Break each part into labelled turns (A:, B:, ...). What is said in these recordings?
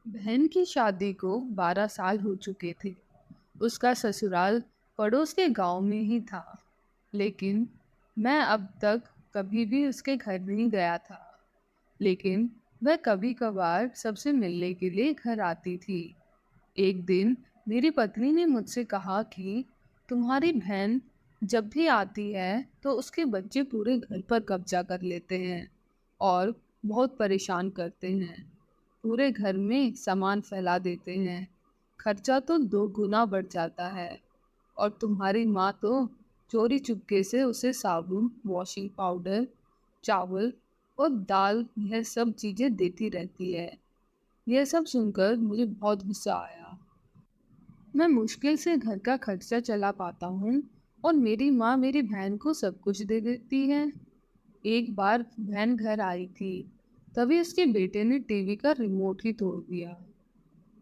A: बहन की शादी को 12 साल हो चुके थे। उसका ससुराल पड़ोस के गांव में ही था, लेकिन मैं अब तक कभी भी उसके घर नहीं गया था। लेकिन वह कभी कभार सबसे मिलने के लिए घर आती थी। एक दिन मेरी पत्नी ने मुझसे कहा कि तुम्हारी बहन जब भी आती है तो उसके बच्चे पूरे घर पर कब्जा कर लेते हैं और बहुत परेशान करते हैं। पूरे घर में सामान फैला देते हैं। खर्चा तो 2 गुना बढ़ जाता है। और तुम्हारी माँ तो चोरी चुपके से उसे साबुन, वॉशिंग पाउडर, चावल और दाल, यह सब चीजें देती रहती है। यह सब सुनकर मुझे बहुत गुस्सा आया। मैं मुश्किल से घर का खर्चा चला पाता हूँ और मेरी माँ मेरी बहन को सब कुछ दे देती है। एक बार बहन घर आई थी, तभी उसके बेटे ने टीवी का रिमोट ही तोड़ दिया।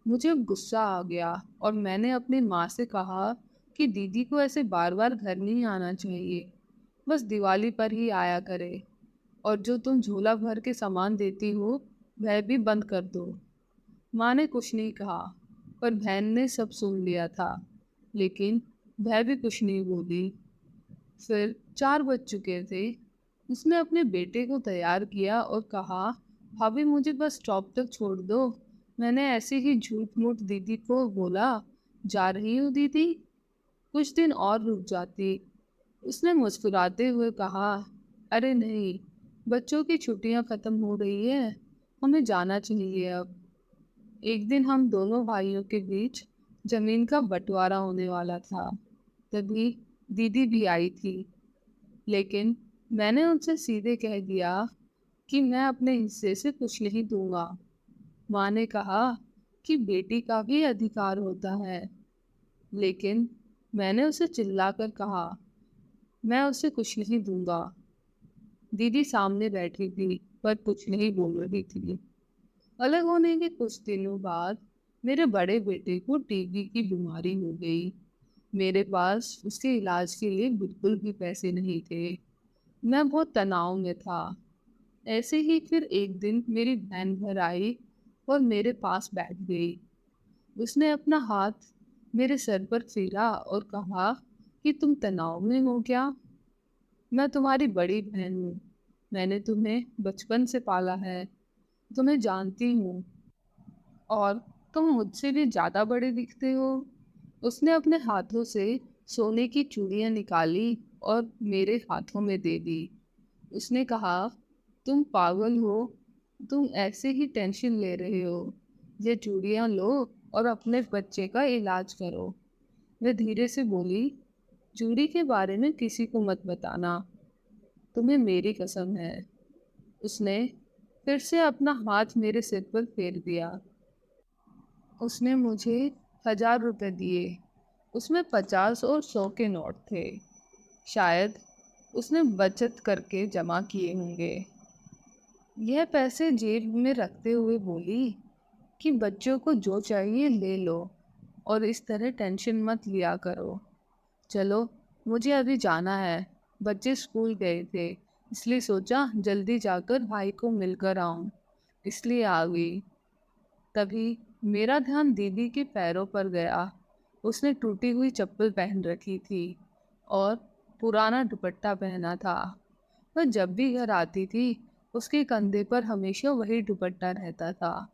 A: मुझे गुस्सा आ गया और मैंने अपनी माँ से कहा कि दीदी को ऐसे बार बार घर नहीं आना चाहिए, बस दिवाली पर ही आया करे। और जो तुम झोला भर के सामान देती हो वह भी बंद कर दो। माँ ने कुछ नहीं कहा, पर बहन ने सब सुन लिया था। लेकिन वह भी कुछ नहीं बोली। फिर 4 बज चुके थे। उसने अपने बेटे को तैयार किया और कहा, भाभी मुझे बस स्टॉप तक छोड़ दो। मैंने ऐसे ही झूठ मूठ दीदी को बोला, जा रही हूँ दीदी, कुछ दिन और रुक जाती। उसने मुस्कुराते हुए कहा, अरे नहीं, बच्चों की छुट्टियां खत्म हो रही है, हमें जाना चाहिए अब। एक दिन हम दोनों भाइयों के बीच जमीन का बंटवारा होने वाला था। तभी दीदी भी आई थी, लेकिन मैंने उनसे सीधे कह दिया कि मैं अपने हिस्से से कुछ नहीं दूंगा। माँ ने कहा कि बेटी का भी अधिकार होता है, लेकिन मैंने उसे चिल्लाकर कहा, मैं उसे कुछ नहीं दूंगा। दीदी सामने बैठी थी, पर कुछ नहीं बोल रही थी। अलग होने के कुछ दिनों बाद मेरे बड़े बेटे को टीबी की बीमारी हो गई। मेरे पास उसके इलाज के लिए बिल्कुल भी पैसे नहीं थे। मैं बहुत तनाव में था। ऐसे ही फिर एक दिन मेरी बहन घर आई और मेरे पास बैठ गई। उसने अपना हाथ मेरे सर पर फेरा और कहा कि तुम तनाव में हो क्या? मैं तुम्हारी बड़ी बहन हूँ। मैंने तुम्हें बचपन से पाला है, तुम्हें जानती हूँ, और तुम मुझसे भी ज्यादा बड़े दिखते हो। उसने अपने हाथों से सोने की चूड़ियां निकाली और मेरे हाथों में दे दी। उसने कहा, तुम पागल हो, तुम ऐसे ही टेंशन ले रहे हो। ये चूड़ियां लो और अपने बच्चे का इलाज करो। वह धीरे से बोली, चूड़ी के बारे में किसी को मत बताना, तुम्हें मेरी कसम है। उसने फिर से अपना हाथ मेरे सिर पर फेर दिया। उसने मुझे 1,000 रुपए दिए। उसमें 50 और 100 के नोट थे। शायद उसने बचत करके जमा किए होंगे। यह पैसे जेब में रखते हुए बोली कि बच्चों को जो चाहिए ले लो और इस तरह टेंशन मत लिया करो। चलो, मुझे अभी जाना है। बच्चे स्कूल गए थे, इसलिए सोचा जल्दी जाकर भाई को मिलकर आऊं, इसलिए आ गई। तभी मेरा ध्यान दीदी के पैरों पर गया। उसने टूटी हुई चप्पल पहन रखी थी और पुराना दुपट्टा पहना था। वह जब भी घर आती थी, उसके कंधे पर हमेशा वही दुपट्टा रहता था।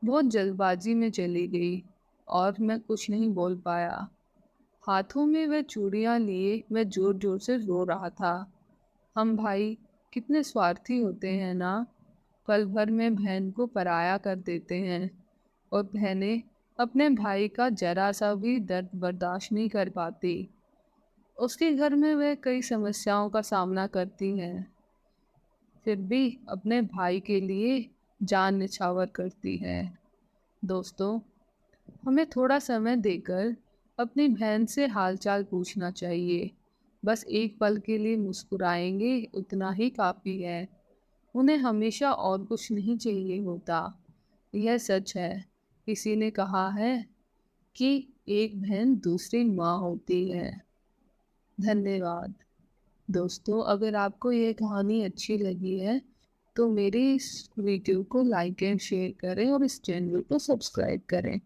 A: बहुत जल्दबाजी में चली गई और मैं कुछ नहीं बोल पाया। हाथों में वह चूड़ियां लिए मैं जोर जोर से रो रहा था। हम भाई कितने स्वार्थी होते हैं ना। पल भर में बहन को पराया कर देते हैं, और बहनें अपने भाई का जरा सा भी दर्द बर्दाश्त नहीं कर पाती। उसके घर में वह कई समस्याओं का सामना करती हैं, फिर भी अपने भाई के लिए जान निछावर करती है। दोस्तों, हमें थोड़ा समय देकर अपनी बहन से हालचाल पूछना चाहिए। बस एक पल के लिए मुस्कुराएंगे, उतना ही काफ़ी है। उन्हें हमेशा और कुछ नहीं चाहिए होता। यह सच है। किसी ने कहा है कि एक बहन दूसरी माँ होती है। धन्यवाद। दोस्तों, अगर आपको ये कहानी अच्छी लगी है तो मेरे इस वीडियो को लाइक एंड शेयर करें और इस चैनल को सब्सक्राइब करें।